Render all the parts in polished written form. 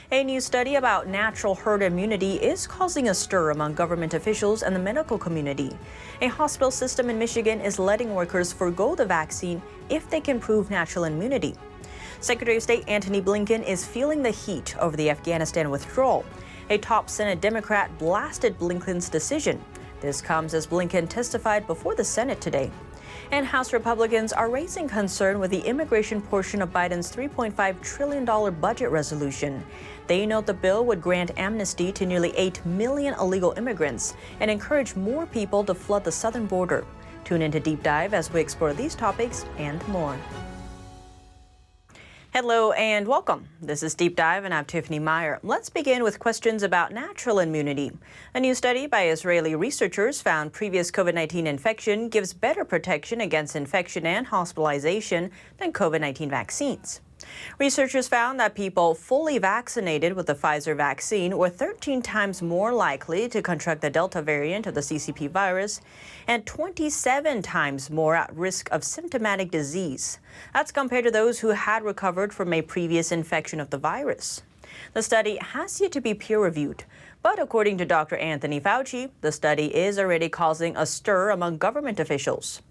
A new study about natural herd immunity is causing a stir among government officials and the medical community. A hospital system in Michigan is letting workers forgo the vaccine if they can prove natural immunity. Secretary of State Antony Blinken is feeling the heat over the Afghanistan withdrawal. A top Senate Democrat blasted Blinken's decision. This comes as Blinken testified before the Senate today. And House Republicans are raising concern with the immigration portion of Biden's $3.5 trillion budget resolution. They note the bill would grant amnesty to nearly 8 million illegal immigrants and encourage more people to flood the southern border. Tune into Deep Dive as we explore these topics and more. Hello and welcome. This is Deep Dive and I'm Tiffany Meier. Let's begin with questions about natural immunity. A new study by Israeli researchers found previous COVID-19 infection gives better protection against infection and hospitalization than COVID-19 vaccines. Researchers found that people fully vaccinated with the Pfizer vaccine were 13 times more likely to contract the Delta variant of the CCP virus and 27 times more at risk of symptomatic disease. That's compared to those who had recovered from a previous infection of the virus. The study has yet to be peer-reviewed, but according to Dr. Anthony Fauci, the study is already causing a stir among government officials.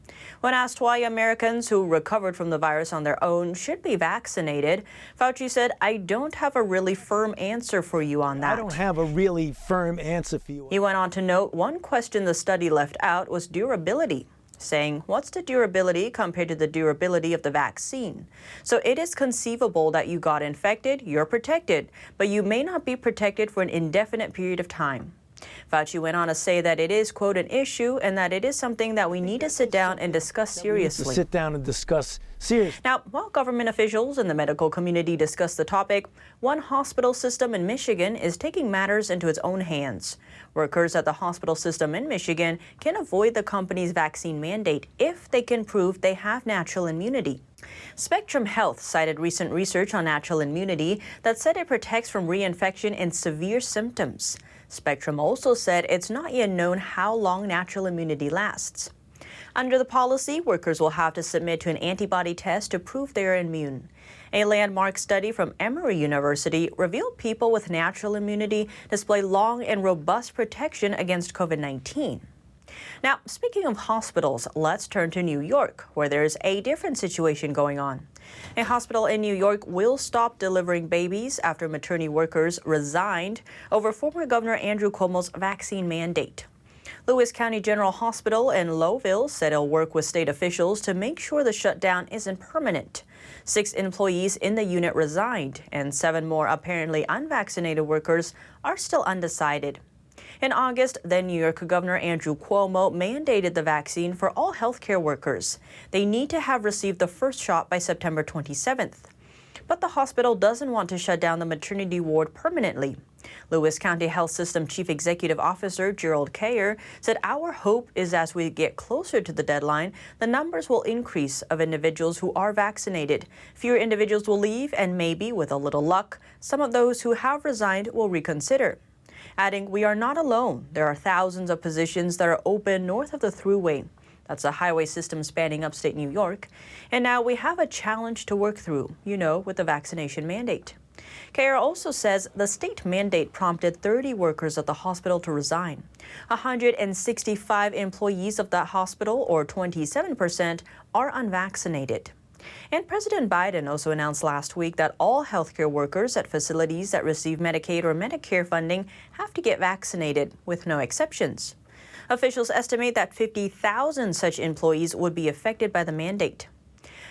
When asked why Americans who recovered from the virus on their own should be vaccinated, Fauci said, "I don't have a really firm answer for you on that." I don't have a really firm answer for you. He went on to note one question the study left out was durability, saying, "What's the durability compared to the durability of the vaccine? So it is conceivable that you got infected, you're protected, but you may not be protected for an indefinite period of time." Fauci went on to say that it is, quote, an issue and that it is something that we need to sit down and discuss seriously. Sit down and discuss seriously. Now, while government officials and the medical community discuss the topic, one hospital system in Michigan is taking matters into its own hands. Workers at the hospital system in Michigan can avoid the company's vaccine mandate if they can prove they have natural immunity. Spectrum Health cited recent research on natural immunity that said it protects from reinfection and severe symptoms. Spectrum also said it's not yet known how long natural immunity lasts. Under the policy, workers will have to submit to an antibody test to prove they are immune. A landmark study from Emory University revealed people with natural immunity display long and robust protection against COVID-19. Now, speaking of hospitals, let's turn to New York, where there's a different situation going on. A hospital in New York will stop delivering babies after maternity workers resigned over former Governor Andrew Cuomo's vaccine mandate. Lewis County General Hospital in Lowville said it'll work with state officials to make sure the shutdown isn't permanent. 6 employees in the unit resigned, and 7 more apparently unvaccinated workers are still undecided. In August, then New York Governor Andrew Cuomo mandated the vaccine for all healthcare workers. They need to have received the first shot by September 27th. But the hospital doesn't want to shut down the maternity ward permanently. Lewis County Health System Chief Executive Officer Gerald Meier said, "Our hope is as we get closer to the deadline, the numbers will increase of individuals who are vaccinated. Fewer individuals will leave, and maybe, with a little luck, some of those who have resigned will reconsider." Adding, "We are not alone. There are thousands of positions that are open north of the Thruway." That's a highway system spanning upstate New York. And now we have a challenge to work through, with the vaccination mandate. Meier also says the state mandate prompted 30 workers at the hospital to resign. 165 employees of that hospital, or 27%, are unvaccinated. And President Biden also announced last week that all healthcare workers at facilities that receive Medicaid or Medicare funding have to get vaccinated, with no exceptions. Officials estimate that 50,000 such employees would be affected by the mandate.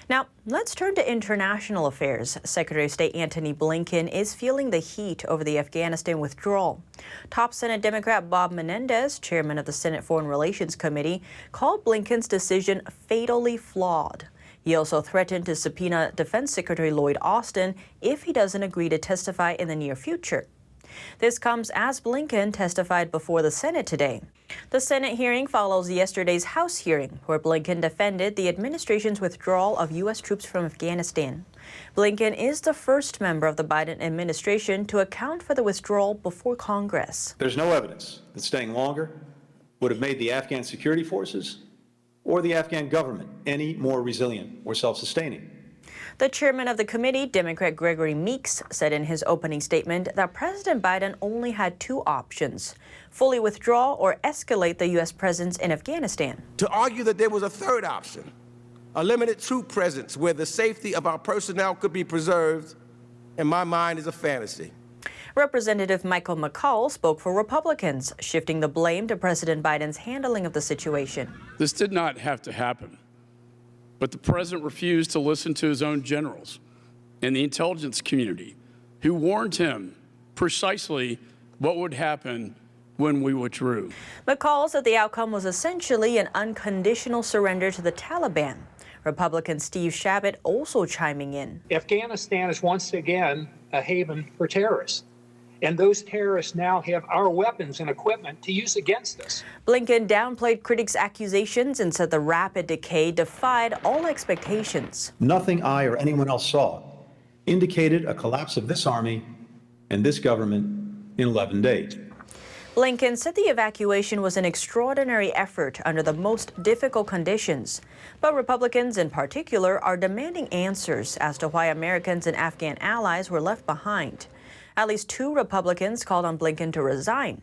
Now, let's turn to international affairs. Secretary of State Antony Blinken is feeling the heat over the Afghanistan withdrawal. Top Senate Democrat Bob Menendez, chairman of the Senate Foreign Relations Committee, called Blinken's decision fatally flawed. He also threatened to subpoena Defense Secretary Lloyd Austin if he doesn't agree to testify in the near future. This comes as Blinken testified before the Senate today. The Senate hearing follows yesterday's House hearing, where Blinken defended the administration's withdrawal of U.S. troops from Afghanistan. Blinken is the first member of the Biden administration to account for the withdrawal before Congress. There's no evidence that staying longer would have made the Afghan security forces or the Afghan government any more resilient or self-sustaining. The chairman of the committee, Democrat Gregory Meeks, said in his opening statement that President Biden only had two options: fully withdraw or escalate the U.S. presence in Afghanistan. To argue that there was a third option, a limited troop presence where the safety of our personnel could be preserved, in my mind, is a fantasy. Representative Michael McCaul spoke for Republicans, shifting the blame to President Biden's handling of the situation. This did not have to happen, but the president refused to listen to his own generals and the intelligence community, who warned him precisely what would happen when we withdrew. McCaul said the outcome was essentially an unconditional surrender to the Taliban. Republican Steve Chabot also chiming in. Afghanistan is once again a haven for terrorists. And those terrorists now have our weapons and equipment to use against us. Blinken downplayed critics' accusations and said the rapid decay defied all expectations. Nothing I or anyone else saw indicated a collapse of this army and this government in 11 days. Blinken said the evacuation was an extraordinary effort under the most difficult conditions. But Republicans in particular are demanding answers as to why Americans and Afghan allies were left behind. At least two Republicans called on Blinken to resign.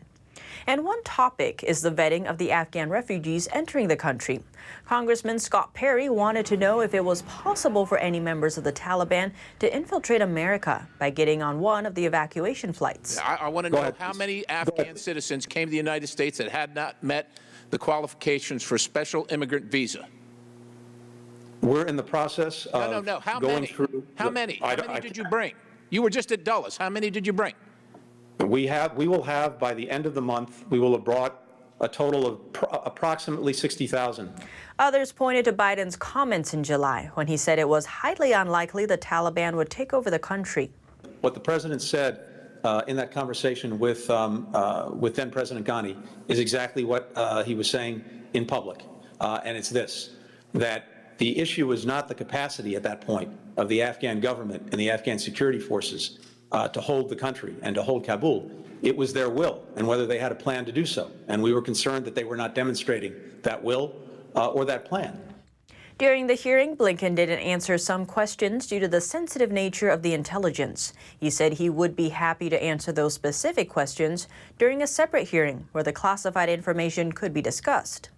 And one topic is the vetting of the Afghan refugees entering the country. Congressman Scott Perry wanted to know if it was possible for any members of the Taliban to infiltrate America by getting on one of the evacuation flights. I want to know how many Afghan citizens came to the United States that had not met the qualifications for special immigrant visa. We're in the process of No. How going many? through. How many? How many did you bring? You were just at Dulles. How many did you bring? We will have, by the end of the month, we will have brought a total of approximately 60,000. Others pointed to Biden's comments in July when he said it was highly unlikely the Taliban would take over the country. What the president said in that conversation with then President Ghani is exactly what he was saying in public. And it's this, that the issue is not the capacity at that point of the Afghan government and the Afghan security forces to hold the country and to hold Kabul. It was their will and whether they had a plan to do so. And we were concerned that they were not demonstrating that will or that plan. During the hearing, Blinken didn't answer some questions due to the sensitive nature of the intelligence. He said he would be happy to answer those specific questions during a separate hearing where the classified information could be discussed.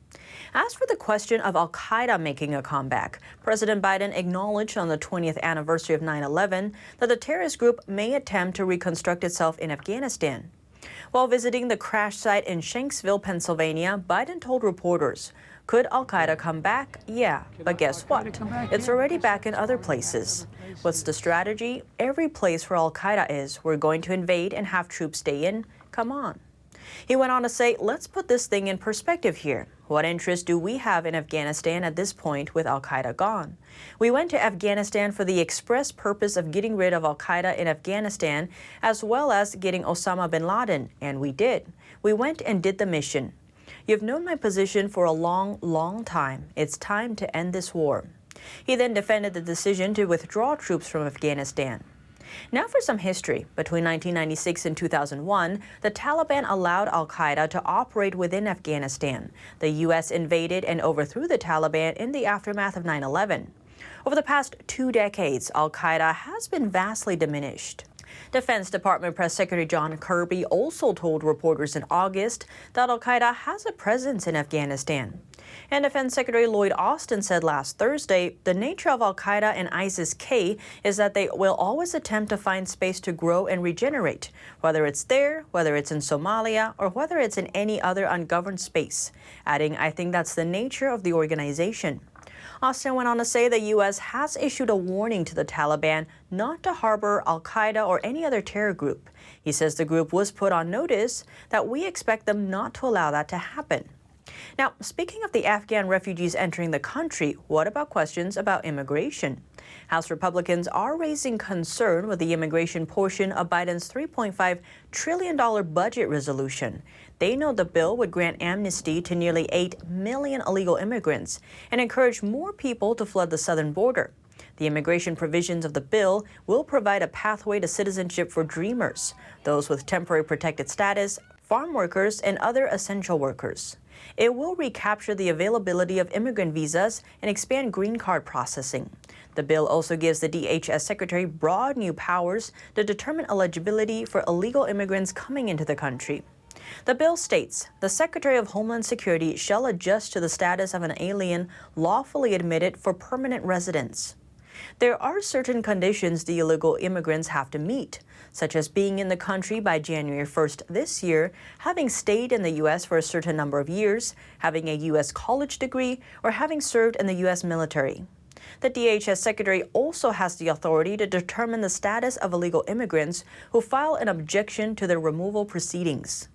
As for the question of al-Qaeda making a comeback, President Biden acknowledged on the 20th anniversary of 9/11 that the terrorist group may attempt to reconstruct itself in Afghanistan. While visiting the crash site in Shanksville, Pennsylvania, Biden told reporters, could al-Qaeda come back? Yeah, but guess what? It's already back in other places. What's the strategy? Every place where al-Qaeda is, we're going to invade and have troops stay in. Come on. He went on to say, let's put this thing in perspective here. What interest do we have in Afghanistan at this point with al-Qaeda gone? We went to Afghanistan for the express purpose of getting rid of al-Qaeda in Afghanistan, as well as getting Osama bin Laden, and we did. We went and did the mission. You've known my position for a long, long time. It's time to end this war. He then defended the decision to withdraw troops from Afghanistan. Now for some history. Between 1996 and 2001, the Taliban allowed al-Qaeda to operate within Afghanistan. The U.S. invaded and overthrew the Taliban in the aftermath of 9/11. Over the past 2 decades, al-Qaeda has been vastly diminished. Defense Department Press Secretary John Kirby also told reporters in August that al-Qaeda has a presence in Afghanistan. And Defense Secretary Lloyd Austin said last Thursday, the nature of al-Qaeda and ISIS-K is that they will always attempt to find space to grow and regenerate, whether it's there, whether it's in Somalia, or whether it's in any other ungoverned space, adding, I think that's the nature of the organization. Austin went on to say the U.S. has issued a warning to the Taliban not to harbor al-Qaeda or any other terror group. He says the group was put on notice that we expect them not to allow that to happen. Now, speaking of the Afghan refugees entering the country, what about questions about immigration? House Republicans are raising concern with the immigration portion of Biden's $3.5 trillion budget resolution. They know the bill would grant amnesty to nearly 8 million illegal immigrants and encourage more people to flood the southern border. The immigration provisions of the bill will provide a pathway to citizenship for dreamers, those with temporary protected status, farm workers, and other essential workers. It will recapture the availability of immigrant visas and expand green card processing. The bill also gives the DHS Secretary broad new powers to determine eligibility for illegal immigrants coming into the country. The bill states the Secretary of Homeland Security shall adjust to the status of an alien lawfully admitted for permanent residence. There are certain conditions the illegal immigrants have to meet, such as being in the country by January 1st this year, having stayed in the U.S. for a certain number of years, having a U.S. college degree, or having served in the U.S. military. The DHS Secretary also has the authority to determine the status of illegal immigrants who file an objection to their removal proceedings.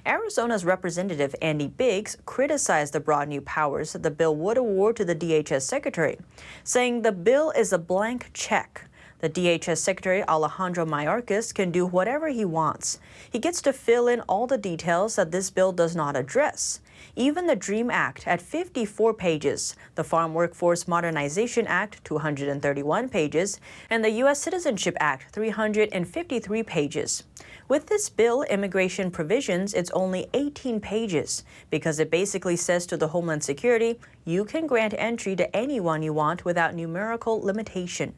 Arizona's Representative Andy Biggs criticized the broad new powers that the bill would award to the DHS Secretary, saying the bill is a blank check. The DHS Secretary Alejandro Mayorkas can do whatever he wants. He gets to fill in all the details that this bill does not address. Even the DREAM Act at 54 pages, the Farm Workforce Modernization Act 231 pages, and the U.S. Citizenship Act 353 pages. With this bill, immigration provisions, it's only 18 pages because it basically says to the Homeland Security, you can grant entry to anyone you want without numerical limitation.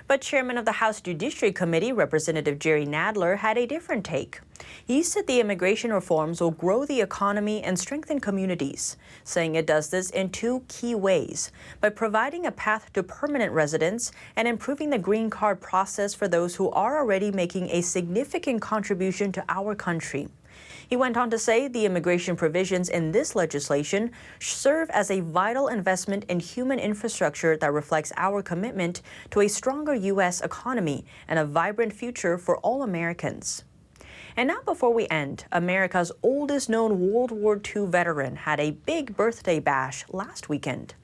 But Chairman of the House Judiciary Committee, Representative Jerry Nadler, had a different take. He said the immigration reforms will grow the economy and strengthen communities, saying it does this in two key ways, by providing a path to permanent residence and improving the green card process for those who are already making a significant contribution to our country. He went on to say the immigration provisions in this legislation serve as a vital investment in human infrastructure that reflects our commitment to a stronger U.S. economy and a vibrant future for all Americans. And now before we end, America's oldest known World War II veteran had a big birthday bash last weekend.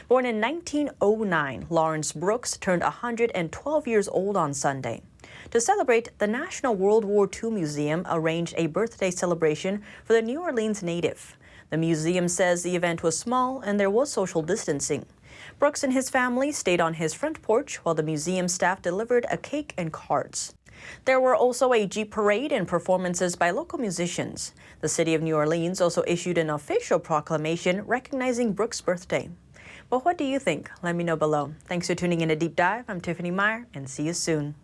Born in 1909, Lawrence Brooks turned 112 years old on Sunday. To celebrate, the National World War II Museum arranged a birthday celebration for the New Orleans native. The museum says the event was small and there was social distancing. Brooks and his family stayed on his front porch while the museum staff delivered a cake and cards. There were also a Jeep parade and performances by local musicians. The city of New Orleans also issued an official proclamation recognizing Brooks' birthday. But what do you think? Let me know below. Thanks for tuning in to Deep Dive. I'm Tiffany Meier, and see you soon.